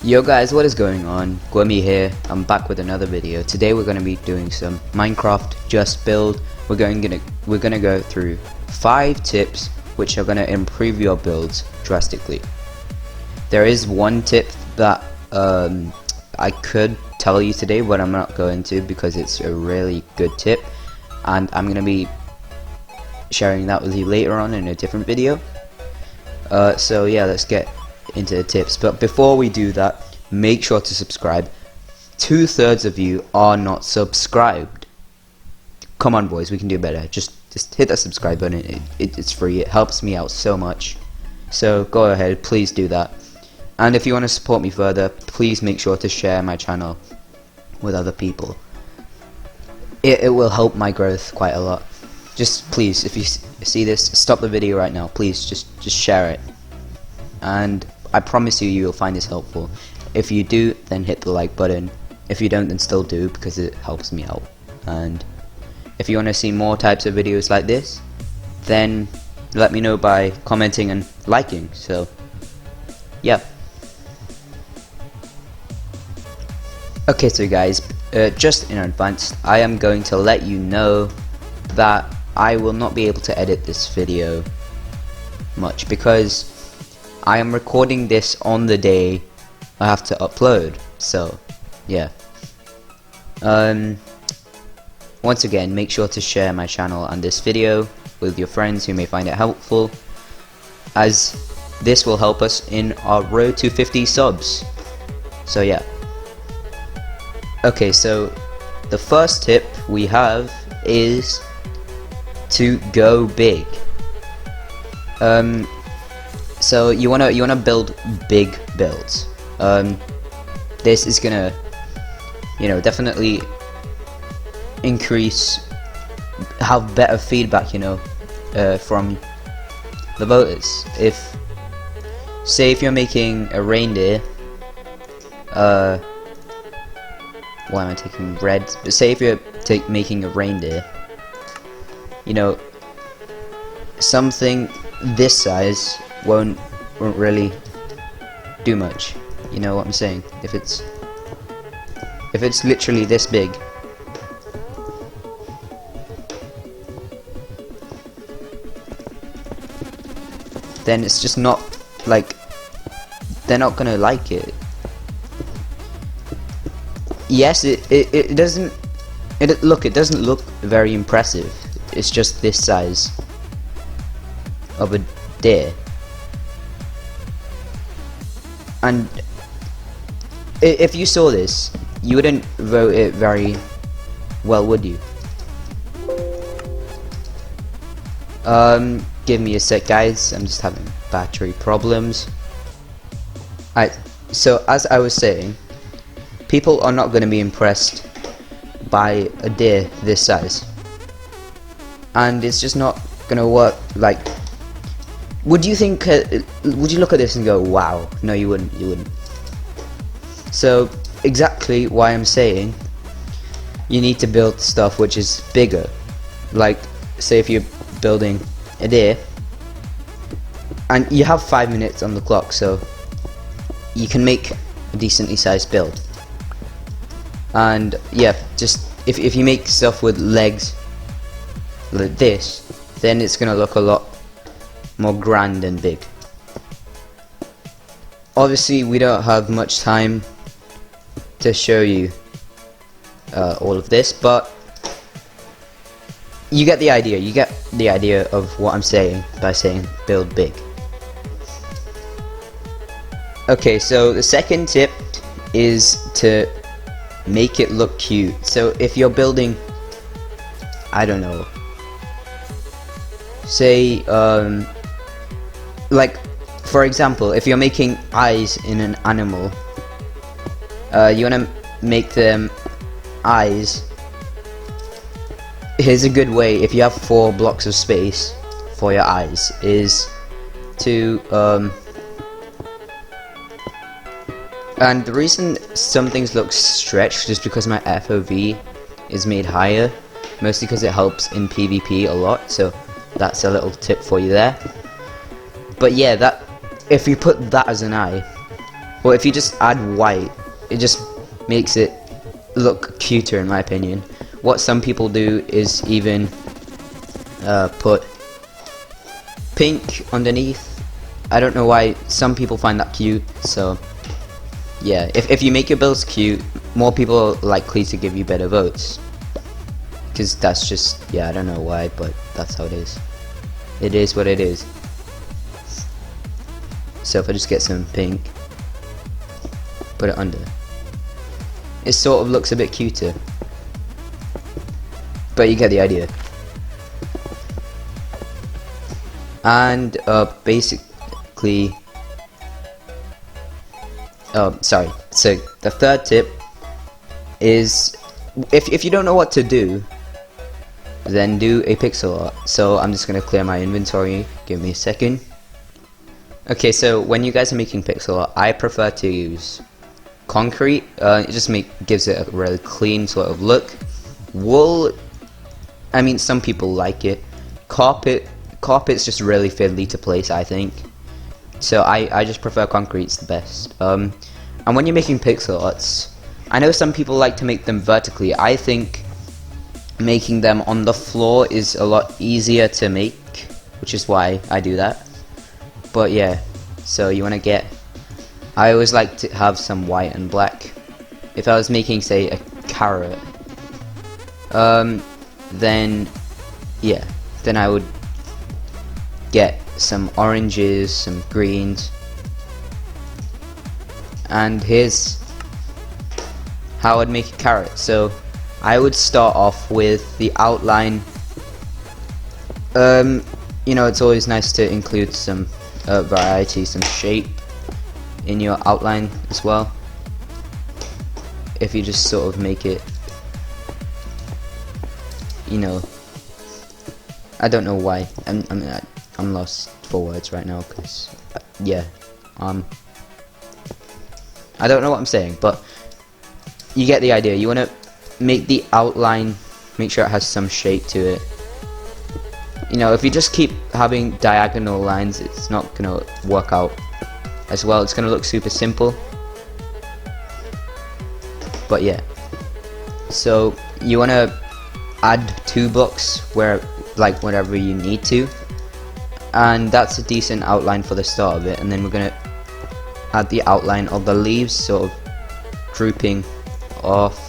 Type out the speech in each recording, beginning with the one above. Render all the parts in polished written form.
Yo guys, what is going on? Guimy here. I'm back with another video. Today we're going to be doing some Minecraft just build. We're gonna go through 5 tips which are going to improve your builds drastically. There is one tip that I could tell you today, but I'm not going to because it's a really good tip, and I'm going to be sharing that with you later on in a different video. So yeah, let's get into the tips. But before we do that, make sure to subscribe. 2/3 of you are not subscribed. Come on boys, we can do better. Just hit that subscribe button. It's free. It helps me out so much. So go ahead, please do that. And if you want to support me further, please make sure to share my channel with other people. It will help my growth quite a lot. Just please, if you see this, stop the video right now. Please just share it. And I promise you, you will find this helpful. If you do, then hit the like button. If you don't, then still do, because it helps me out. And if you want to see more types of videos like this, then let me know by commenting and liking. So yeah. Okay, so guys, just in advance, I am going to let you know that I will not be able to edit this video much because I am recording this on the day I have to upload. So yeah. Once again, make sure to share my channel and this video with your friends who may find it helpful, as this will help us in our road to 50 subs. So yeah. Okay, so the first tip we have is to go big. So you wanna build big builds. This is gonna, definitely have better feedback, from the voters. Say if you're making a reindeer, why am I taking red? But say if you're making a reindeer, something this size won't really do much. You know what I'm saying? If it's literally this big, then it's just not like, they're not gonna like it. Yes, it doesn't look very impressive. It's just this size of a deer. And if you saw this, you wouldn't vote it very well, would you? Give me a sec, guys. I'm just having battery problems. Alright, so as I was saying, people are not going to be impressed by a deer this size, and it's just not going to work. Like, would you look at this and go, wow? No, you wouldn't. So exactly why I'm saying you need to build stuff which is bigger. Like, say if you're building a deer and you have 5 minutes on the clock, so you can make a decently sized build. And yeah, just if you make stuff with legs like this, then it's gonna look a lot more grand and big. Obviously we don't have much time to show you all of this, but you get the idea. You get the idea of what I'm saying by saying build big. Okay, so the second tip is to make it look cute. So if you're building, I don't know, say like for example, if you're making eyes in an animal, you want to make them eyes. Here's a good way, if you have 4 blocks of space for your eyes, is to and the reason some things look stretched is because my FOV is made higher, mostly because it helps in PvP a lot. So that's a little tip for you there. But yeah, that if you put that as an eye, Well, if you just add white, it just makes it look cuter in my opinion. What some people do is even put pink underneath. I don't know why some people find that cute, so yeah, if you make your builds cute, more people are likely to give you better votes. Because that's just, yeah, I don't know why, but that's how it is. It is what it is. So if I just get some pink, put it under, it sort of looks a bit cuter. But you get the idea. And basically, sorry. So the third tip is, if you don't know what to do, then do a pixel art. So I'm just gonna clear my inventory. Give me a second. Okay, so when you guys are making pixel art, I prefer to use concrete. It just gives it a really clean sort of look. Wool, I mean, some people like it. Carpet's just really fiddly to place, I think. So I just prefer concrete's the best. And when you're making pixel arts, I know some people like to make them vertically. I think making them on the floor is a lot easier to make, which is why I do that. But yeah, so you want to get, I always like to have some white and black. If I was making, say, a carrot, then yeah, then I would get some oranges, some greens, and here's how I'd make a carrot. So I would start off with the outline. You know, it's always nice to include some variety, some shape in your outline as well. If you just sort of make it, you know, I don't know why. I'm lost for words right now, because yeah, I don't know what I'm saying, but you get the idea. You want to make the outline, make sure it has some shape to it. You know, if you just keep having diagonal lines, it's not gonna work out as well. It's gonna look super simple. But yeah, so you want to add 2 blocks whenever you need to, and that's a decent outline for the start of it. And then we're gonna add the outline of the leaves sort of drooping off.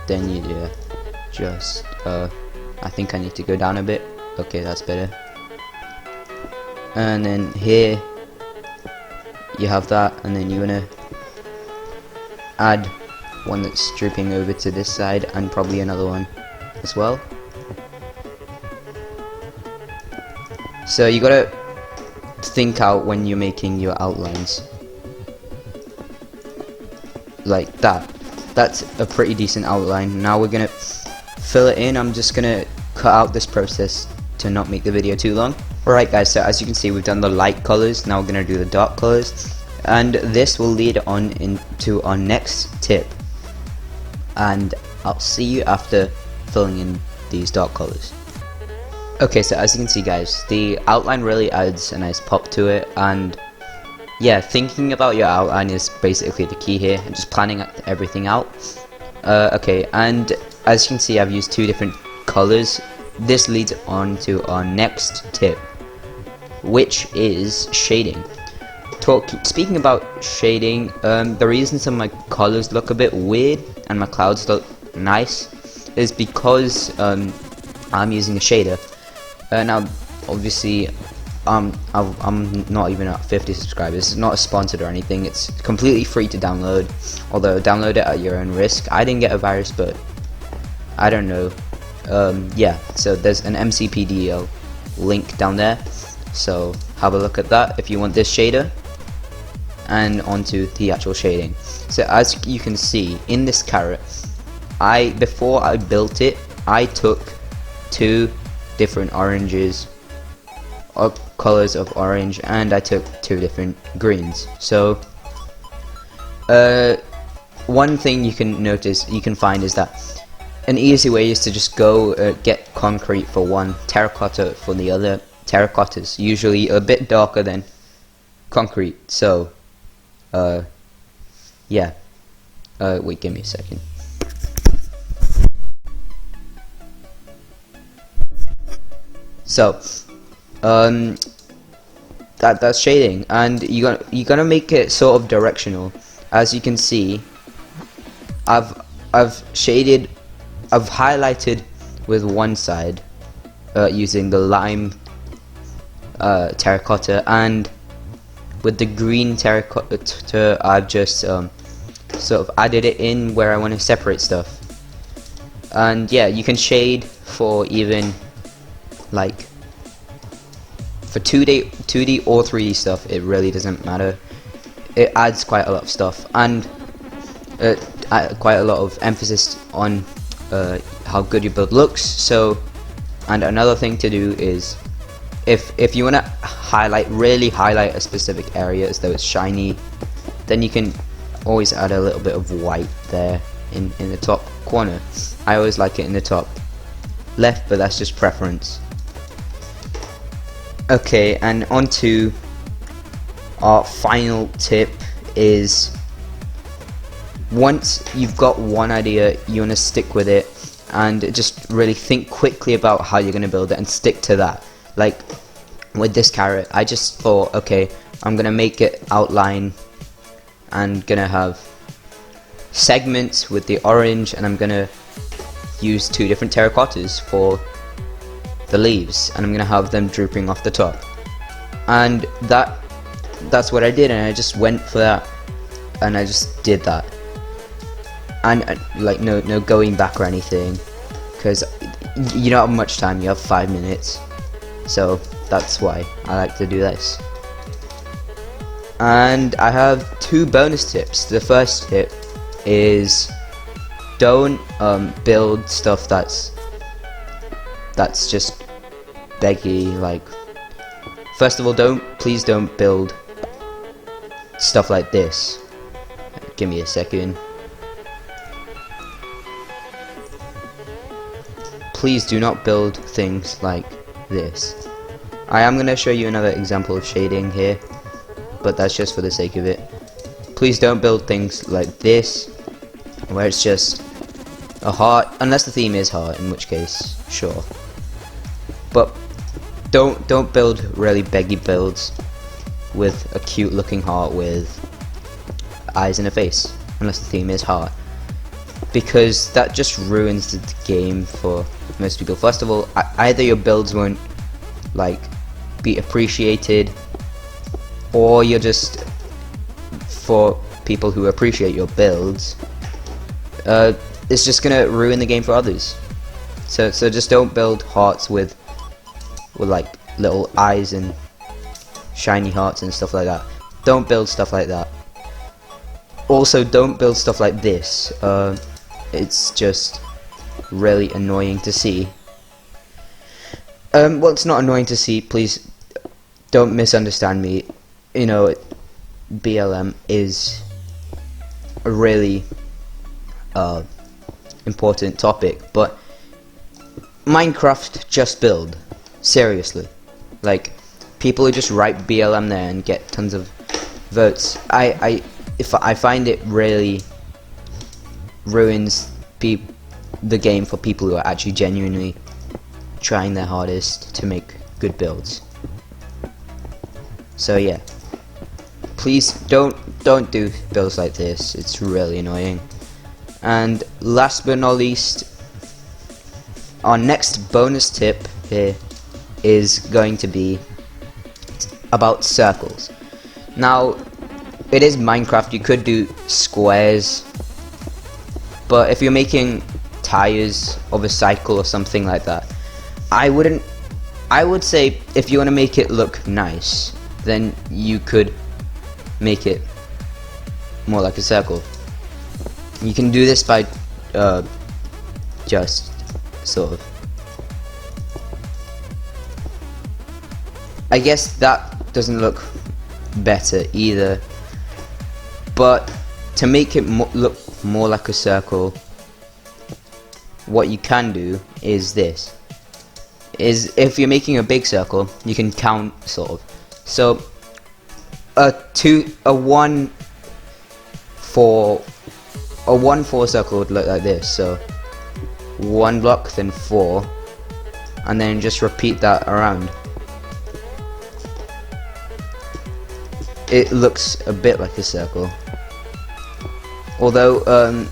Then you just I think I need to go down a bit. Okay, that's better. And then here you have that, and then you wanna add one that's drooping over to this side, and probably another one as well. So you gotta think out when you're making your outlines like that. That's a pretty decent outline. Now we're gonna fill it in. I'm just gonna cut out this process to not make the video too long. Alright guys, so as you can see, we've done the light colors. Now we're gonna do the dark colors, and this will lead on into our next tip, and I'll see you after filling in these dark colors. Okay, so as you can see guys, the outline really adds a nice pop to it, and yeah, thinking about your outline is basically the key here, and just planning everything out. Okay, and as you can see, I've used 2 different colors. This leads on to our next tip, which is shading. Speaking about shading, the reason some of my colors look a bit weird and my clouds look nice is because I'm using a shader. Now, obviously, I'm not even at 50 subscribers. It's not sponsored or anything. It's completely free to download, although download it at your own risk. I didn't get a virus, but I don't know. Yeah, so there's an MCPDL link down there, so have a look at that if you want this shader. And onto the actual shading. So as you can see in this carrot, before I built it, I took 2 different oranges, colors of orange, and I took 2 different greens. So one thing you can find is that an easy way is to just go get concrete for one, terracotta for the other. Terracotta's usually a bit darker than concrete. So yeah, wait, give me a second. So that's shading, and you're gonna make it sort of directional. As you can see, I've highlighted with one side using the lime terracotta, and with the green terracotta I've just sort of added it in where I want to separate stuff. And yeah, you can shade for even like for 2D or 3D stuff. It really doesn't matter. It adds quite a lot of stuff, and quite a lot of emphasis on how good your build looks. So, and another thing to do is if you want to really highlight a specific area as though it's shiny, then you can always add a little bit of white there in the top corner. I always like it in the top left, but that's just preference. Okay, and on to our final tip is, once you've got one idea, you want to stick with it and just really think quickly about how you're going to build it and stick to that. Like with this carrot, I just thought, okay, I'm going to make it outline and going to have segments with the orange, and I'm going to use 2 different terracottas for the leaves, and I'm going to have them drooping off the top. And that's what I did, and I just went for that, and I just did that. And like no going back or anything, because you don't have much time. You have 5 minutes, so that's why I like to do this. And I have 2 bonus tips. The first tip is, don't build stuff that's just beggy. Like, first of all, please don't build stuff like this. Give me a second. Please do not build things like this. I am going to show you another example of shading here, but that's just for the sake of it. Please don't build things like this, where it's just a heart, unless the theme is heart, in which case, sure. But don't build really beggy builds with a cute looking heart with eyes and a face, unless the theme is heart, because that just ruins the game for most people. First of all, either your builds won't like be appreciated, or you're just, for people who appreciate your builds, it's just gonna ruin the game for others. So just don't build hearts with like little eyes and shiny hearts and stuff like that. Don't build stuff like that. Also, don't build stuff like this. It's just really annoying to see. Well, it's not annoying to see, please don't misunderstand me. You know, BLM is a really important topic, but Minecraft just build, seriously. Like, people who just write BLM there and get tons of votes, I find it really ruins the game for people who are actually genuinely trying their hardest to make good builds. So yeah, please don't do builds like this. It's really annoying. And last but not least, our next bonus tip here is going to be about circles. Now, it is Minecraft, you could do squares, but if you're making tires of a cycle or something like that, I would say if you want to make it look nice, then you could make it more like a circle. You can do this by just sort of, I guess that doesn't look better either, but to make it look more like a circle, what you can do is this. Is if you're making a big circle, you can count, sort of. So a 1 4 circle would look like this. So 1 block, then 4, and then just repeat that around. It looks a bit like a circle, although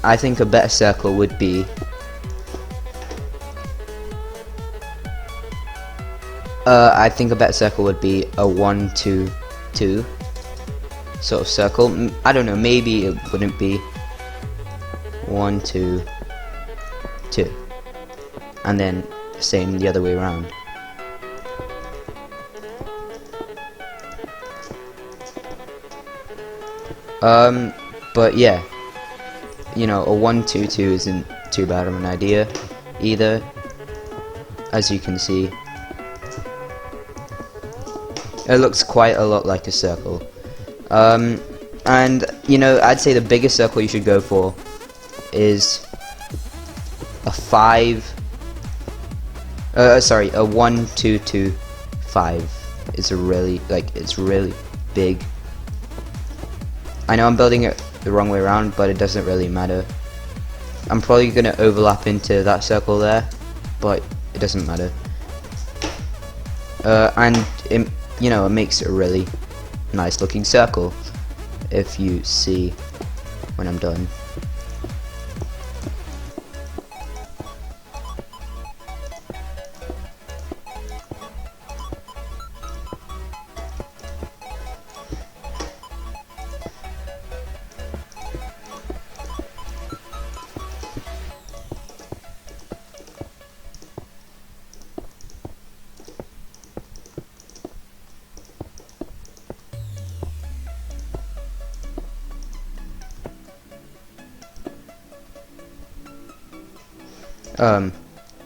I think a better circle would be I think a better circle would be a 1 2 2 sort of circle. I don't know, maybe it wouldn't be 1 2 2 and then same the other way around. But yeah, you know, a 1 2 2 isn't too bad of an idea either, as you can see. It looks quite a lot like a circle. And you know, I'd say the biggest circle you should go for is a 1 2 2 5. It's a really, it's really big. I know I'm building it the wrong way around, but it doesn't really matter. I'm probably gonna overlap into that circle there, but it doesn't matter. And it, you know, it makes a really nice looking circle if you see when I'm done.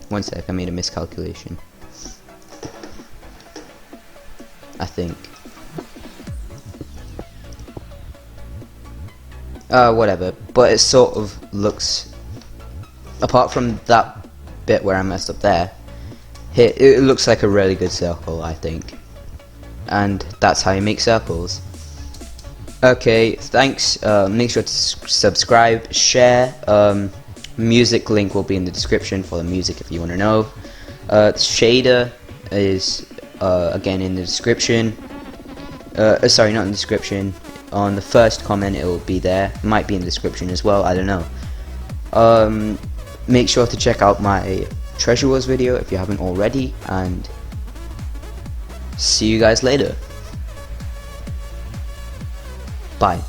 One sec, I made a miscalculation. I think. Whatever, but it sort of looks, apart from that bit where I messed up there, it looks like a really good circle, I think. And that's how you make circles. Okay, thanks. Make sure to subscribe, share. Music link will be in the description for the music if you want to know. Shader is again in the description. Sorry, not in the description. On the first comment it will be there. Might be in the description as well, I don't know. Make sure to check out my Treasure Wars video if you haven't already, and see you guys later. Bye.